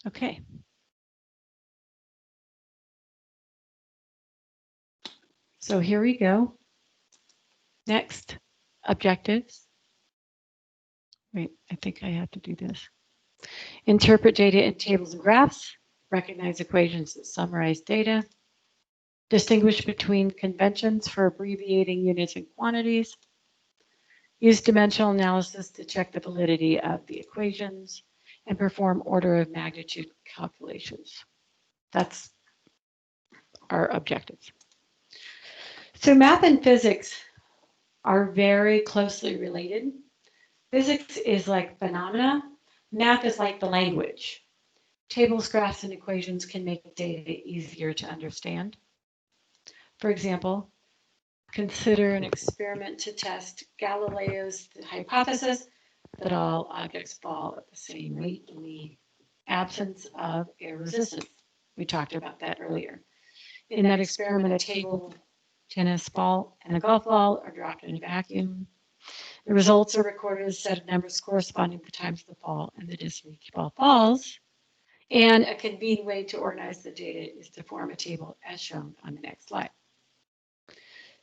Okay. So here we go. Next, objectives. Wait, I think I have to do this. Interpret data in tables and graphs. Recognize equations that summarize data. Distinguish between conventions for abbreviating units and quantities. Use dimensional analysis to check the validity of the equations and perform order of magnitude calculations. That's our objectives. So math and physics are very closely related. Physics is like phenomena. Math is like the language. Tables, graphs, and equations can make data easier to understand. For example, consider an experiment to test Galileo's hypothesis that all objects fall at the same rate in the absence of air resistance. We talked about that earlier. In that experiment, a table, tennis ball, and a golf ball are dropped in a vacuum. The results are recorded as a set of numbers corresponding to the times of the fall and the distance each ball falls. And a convenient way to organize the data is to form a table as shown on the next slide.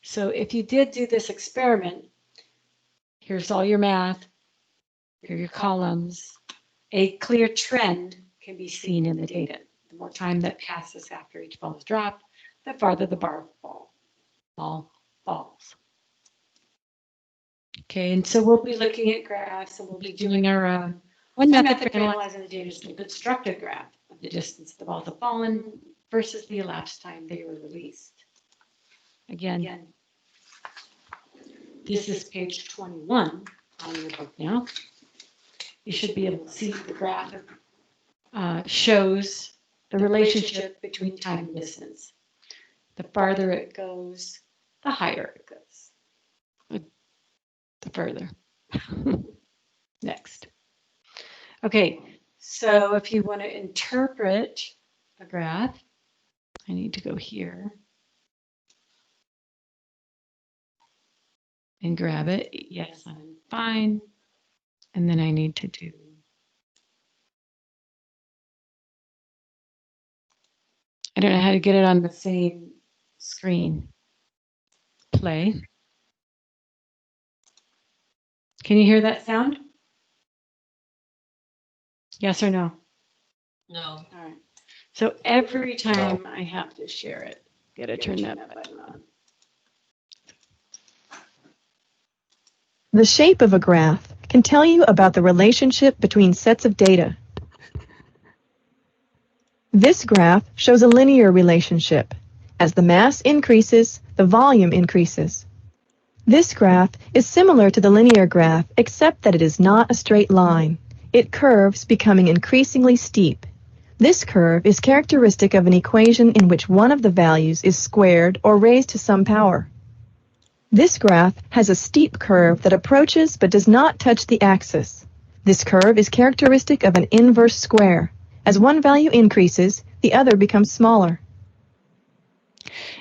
So if you did do this experiment, here's all your math, here are your columns. A clear trend can be seen in the data. The more time that passes after each ball is dropped, the farther the ball falls. Okay, and so we'll be looking at graphs, and we'll be doing our one method for analyzing the data is to construct a graph of the distance the balls have fallen versus the elapsed time they were released. Again, this is page 21 on your book now. You should be able to see the graph shows the relationship between time and distance. The farther it goes, the higher it goes. The further. Next. Okay, so if you want to interpret a graph, I need to go here and grab it. Yes, I'm fine. And then I need to do I don't know how to get it on the same screen. Play. Can you hear that sound? Yes or no? No. All right. So every time I have to share it, gotta turn that button on. The shape of a graph can tell you about the relationship between sets of data. This graph shows a linear relationship. As the mass increases, the volume increases. This graph is similar to the linear graph except that it is not a straight line. It curves, becoming increasingly steep. This curve is characteristic of an equation in which one of the values is squared or raised to some power. This graph has a steep curve that approaches but does not touch the axis. This curve is characteristic of an inverse square. As one value increases, the other becomes smaller.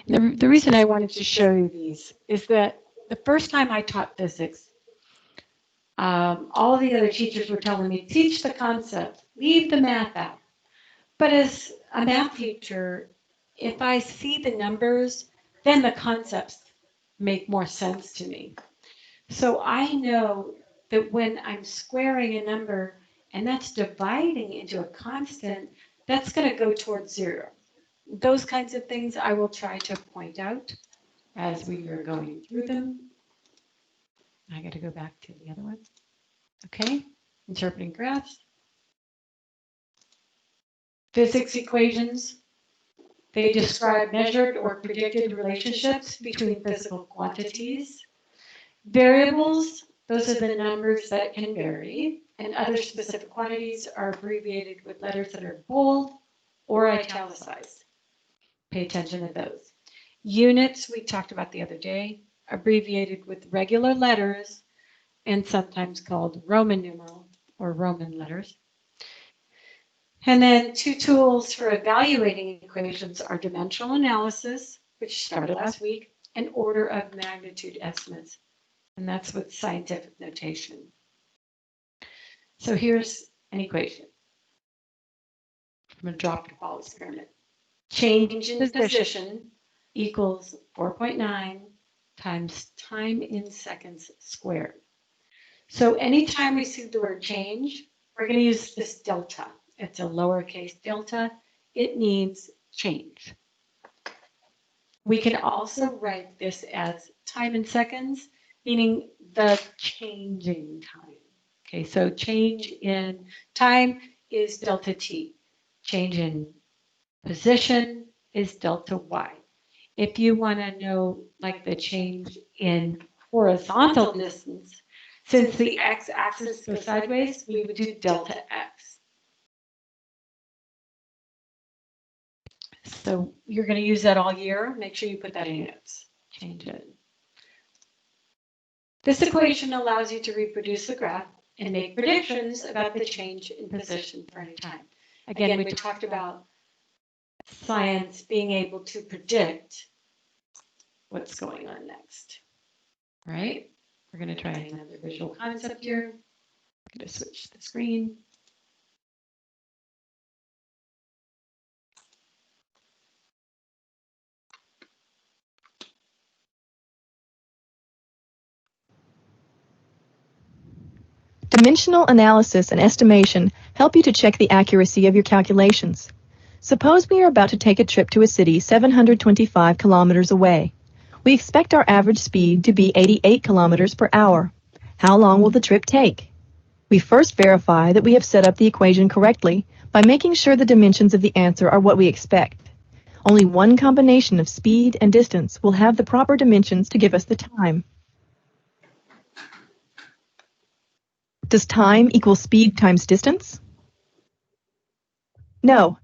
The reason I wanted to show you these is that the first time I taught physics, all the other teachers were telling me, teach the concept, leave the math out. But as a math teacher, if I see the numbers, then the concepts make more sense to me. So I know that when I'm squaring a number and that's dividing into a constant, that's going to go towards zero. Those kinds of things I will try to point out as we are going through them. I got to go back to the other ones. Okay, interpreting graphs. Physics equations. They describe measured or predicted relationships between physical quantities. Variables, those are the numbers that can vary, and other specific quantities are abbreviated with letters that are bold or italicized. Pay attention to those. Units, we talked about the other day, abbreviated with regular letters and sometimes called Roman numeral or Roman letters. And then two tools for evaluating equations are dimensional analysis, which started last week, and order of magnitude estimates. And that's with scientific notation. So here's an equation. from a drop to ball experiment. Change in position equals 4.9 times time in seconds squared. So anytime we see the word change, we're going to use this delta. It's a lowercase delta. It means change. We can also write this as time in seconds, meaning the changing time. Okay, so change in time is delta t. Change in position is delta y. If you want to know like the change in horizontal distance, since the x-axis goes sideways, we would do delta x. So you're going to use that all year. Make sure you put that in your notes. Change it. This equation allows you to reproduce the graph and make predictions about the change in position for any time. Again, we talked about science being able to predict what's going on next. Right? We're going to try another visual concept here. I'm going to switch the screen. Dimensional analysis and estimation help you to check the accuracy of your calculations. Suppose we are about to take a trip to a city 725 kilometers away. We expect our average speed to be 88 kilometers per hour. How long will the trip take? We first verify that we have set up the equation correctly by making sure the dimensions of the answer are what we expect. Only one combination of speed and distance will have the proper dimensions to give us the time. Does time equal speed times distance? No.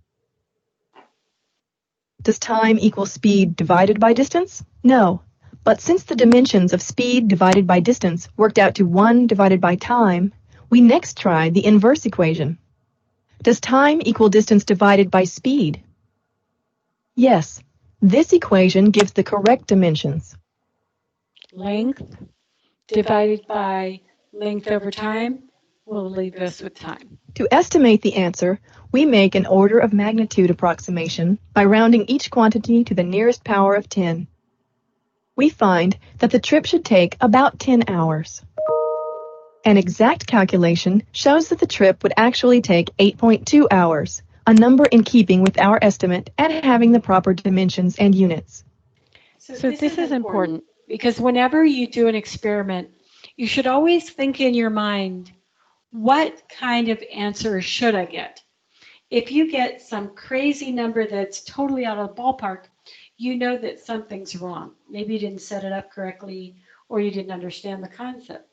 Does time equal speed divided by distance? No. But since the dimensions of speed divided by distance worked out to 1 divided by time, we next tried the inverse equation. Does time equal distance divided by speed? Yes. This equation gives the correct dimensions. Length divided by length over time will leave us with time. To estimate the answer, we make an order of magnitude approximation by rounding each quantity to the nearest power of 10. We find that the trip should take about 10 hours. An exact calculation shows that the trip would actually take 8.2 hours, a number in keeping with our estimate and having the proper dimensions and units. So this is important because whenever you do an experiment, you should always think in your mind, what kind of answer should I get? If you get some crazy number that's totally out of the ballpark, you know that something's wrong. Maybe you didn't set it up correctly or you didn't understand the concept.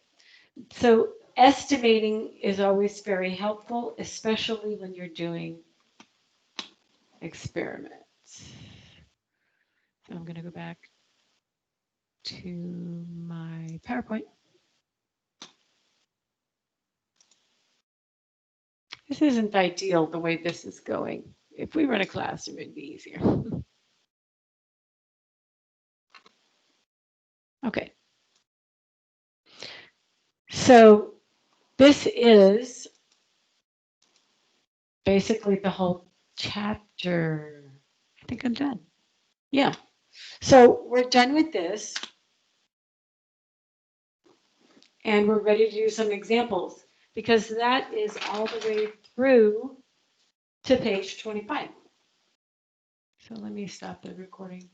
So estimating is always very helpful, especially when you're doing experiments. So I'm going to go back to my PowerPoint. This isn't ideal the way this is going. If we were in a classroom, it'd be easier. Okay. So this is basically the whole chapter. I think I'm done. Yeah. So we're done with this. And we're ready to do some examples because that is all the way through to page 25. So let me stop the recording.